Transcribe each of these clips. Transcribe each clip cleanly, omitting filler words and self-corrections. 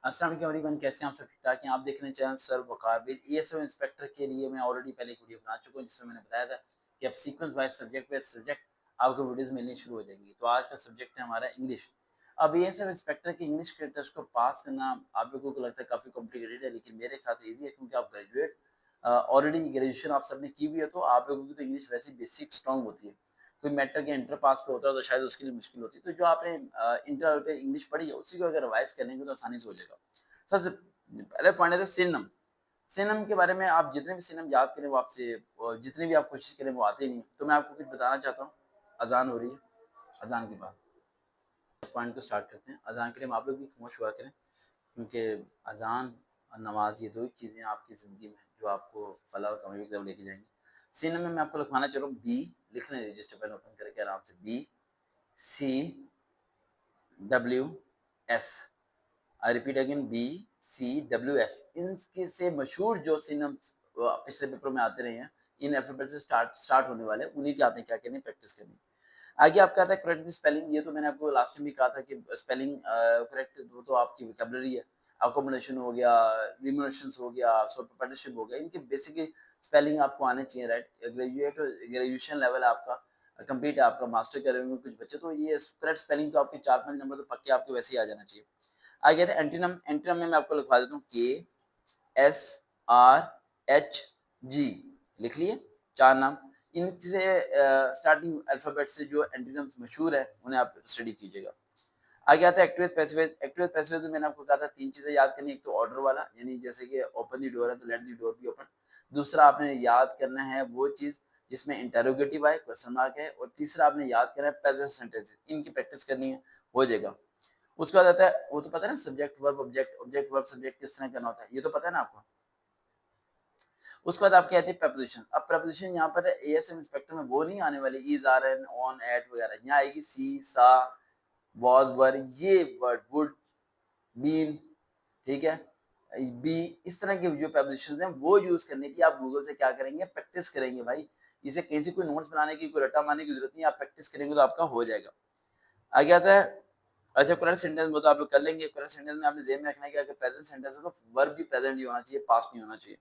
अस्सलाम वालेकुम एवरीवन, कैसे हैं आप सब? ठीक ठाक हैं? आप देख रहे हैं चैनल सर वकाबिल एएसएम इंस्पेक्टर के लिए मैं ऑलरेडी पहले एक वीडियो बना चुका हूं जिसमें मैंने बताया था कि अब सीक्वेंस वाइज सब्जेक्ट आपको वीडियोस मिलनी शुरू हो जाएंगी। तो आज का सब्जेक्ट है हमारा इंग्लिश। अब एएसएम इंस्पेक्टर के इंग्लिश के टेस्ट को पास करना आप लोगों को लगता है काफ़ी कॉम्प्लिकेटेड है, लेकिन मेरे ख्याल से ईजी है क्योंकि आप ग्रेजुएट ऑलरेडी ग्रेजुएशन आप सबने की हुई है, तो आप लोगों की तो इंग्लिश वैसी बेसिक स्ट्रॉन्ग होती है। कोई मैट्रिक या इंटर पास पे होता है तो शायद उसके लिए मुश्किल होती है, तो जो आपने इंटर पे इंग्लिश पढ़ी है उसी को अगर रिवाइज करेंगे तो आसानी से हो जाएगा। सबसे पहले पॉइंट है सिनोनिम। सिनोनिम के बारे में आप जितने भी सिनोनिम याद करें वो आपसे जितनी भी आप कोशिश करें वो आते ही नहीं। तो मैं आपको कुछ बताना चाहता हूँ। अजान हो रही है, अजान के बाद पॉइंट को स्टार्ट करते हैं। अजान के टाइम आप लोग भी खामोश हुआ करें क्योंकि अजान और नमाज ये दो ही चीज़ें आपकी ज़िंदगी में जो आपको फलाह और कामयाबी की तरफ लेके जाएंगी। सिनोनिम में मैं आपको लिखवाना चाह रहा हूँ बी। लिख लें रजिस्टर पेन ओपन करके आराम से। B C W S. I repeat again, B C W S. इनके से मशहूर जो सिनम्स पिछले पेपर में आते रहे हैं, इन अल्फाबेट से स्टार्ट होने वाले उन्हीं की आपने क्या करनी है, प्रैक्टिस करनी है। आगे आपका आता है करेक्ट स्पेलिंग। ये तो मैंने आपको लास्ट टाइम भी कहा था कि स्पेलिंग करेक्ट वो तो आपकी वोकैबुलरी है। अकोमोडेशन हो गया, रिम्यूनरेशंस हो गया, पार्टनरशिप हो गया, इनके बेसिक स्पेलिंग आपको आने चाहिए। राइट, ग्रेजुएशन लेवल आपका कंप्लीट है, आपका मास्टर करेंगे कुछ बच्चे, तो ये करेक्ट स्पेलिंग तो आपके 4-5 नंबर तो पक्के आपके वैसे ही आ जाना चाहिए। आगे एंटीनम। एंटीनम में मैं आपको लिखवा देता हूँ के एस आर एच जी। लिख लिए 4 नाम। इनसे स्टार्टिंग अल्फाबेट से जो एंटीनम्स मशहूर है उन्हें आप स्टडी कीजिएगा। आगे आता है एक्टिव पैसिव। एक्टिव पैसिव में मैंने आपको कहा था 3 चीजें याद करनी। एक तो ऑर्डर वाला, यानी जैसे कि ओपन द डोर है तो let the door be open. दूसरा आपने याद करना है वो चीज जिसमें इंटरोगेटिव है, क्वेश्चन मार्क है। और तीसरा आपने याद करना है प्रेजेंट सेंटेंस। इनकी प्रैक्टिस करनी है, हो जाएगा। उसके बाद आता है वो तो पता है ना, subject verb object, object verb subject किस तरह करना होता है, ये तो पता है ना आपको। उसके बाद आपके आती है प्रपोजिशन। अब प्रपोजिशन यहाँ पर एएसएम इंस्पेक्टर में वो नहीं आने वाली is are an on at वगैरह। यहाँ आएगी सी सा वॉज वर, ये वर्ड वुड बीन, ठीक है, बी। इस तरह के जो प्रपोजिशन हैं वो यूज करने की आप गूगल से क्या करेंगे, प्रैक्टिस करेंगे भाई। इसे कहीं से कोई नोट्स बनाने की, कोई रट्टा मारने की जरूरत नहीं है, आप प्रैक्टिस करेंगे तो आपका हो जाएगा। आगे आता है अच्छा करेक्ट सेंटेंस। वो तो आप लोग कर लेंगे। करेक्ट सेंटेंस में आपने जेब में रखना है कि अगर प्रेजेंट सेंटेंस है तो वर्ब भी प्रेजेंट ही होना चाहिए, पास्ट नहीं होना चाहिए।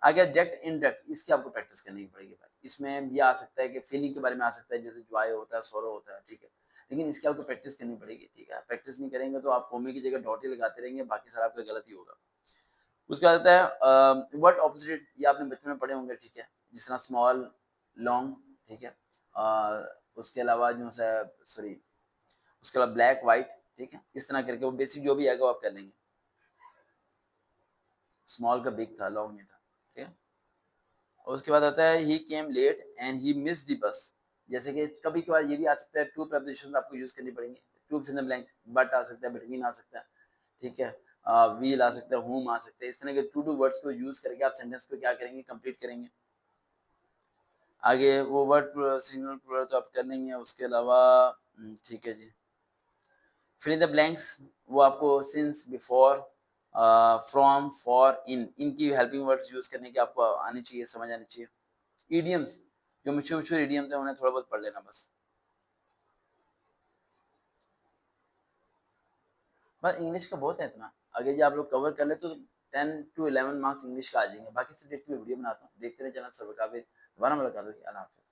आगे डायरेक्ट इनडायरेक्ट, इसकी आपको प्रैक्टिस करनी पड़ेगी भाई। इसमें ये आ सकता है कि फीलिंग के बारे में आ सकता है, जैसे जॉय होता है, सॉरो होता है, ठीक है, लेकिन इसकी आपको प्रैक्टिस करनी पड़ेगी। ठीक है, प्रैक्टिस नहीं करेंगे तो आप कॉमे की जगह डॉट ही लगाते रहेंगे, बाकी सारा आपका गलत ही होगा। उसके बाद आता है वर्ड ऑपोजिट। ये आपने बचपन में पढ़े होंगे, ठीक है, जिस तरह स्मॉल लॉन्ग, ठीक है। उसके अलावा जो है सॉरी, उसके बाद ब्लैक व्हाइट, ठीक है, इस तरह करके वो बेसिक जो भी आएगा वो आप कर लेंगे। स्मॉल का बिग था, लॉन्ग नहीं था, ठीक है। और उसके बाद आता है he came late and he miss the bus. जैसे कि कभी कभार ये भी आ सकता है, टू प्रपोजिशन आपको यूज करनी पड़ेंगे। To fill in the blank, but आ सकता है, बिटवीन आ सकता है, ठीक है, व्हील आ सकता है, होम आ सकता है। इस तरह के टू वर्ड्स को यूज करके आप सेंटेंस को क्या करेंगे, कंप्लीट करेंगे। आगे वो वर्ड सिंगुलर प्लूरल तो आप कर लेंगे। उसके अलावा ठीक है जी, फिल इन द ब्लैंक्स वो आपको सिंस, बिफोर, फ्रॉम, फॉर, इनकी हेल्पिंग वर्ड्स यूज करने की आपको आनी चाहिए, समझ आनी चाहिए। इडियम्स, जो मशहूर मशहूर इडियम्स हैं उन्हें थोड़ा बहुत पढ़ लेना बस। बस इंग्लिश का बहुत है इतना। अगर ये आप लोग कवर कर ले तो 10 to 11 मार्क्स इंग्लिश का आ जाएंगे। बाकी सब्जेक्ट की वीडियो बनाता हूँ, देखते रहे चैनल सबका भी। दोबारा मुलाकात होगी। अल्लाह हाफ़िज़।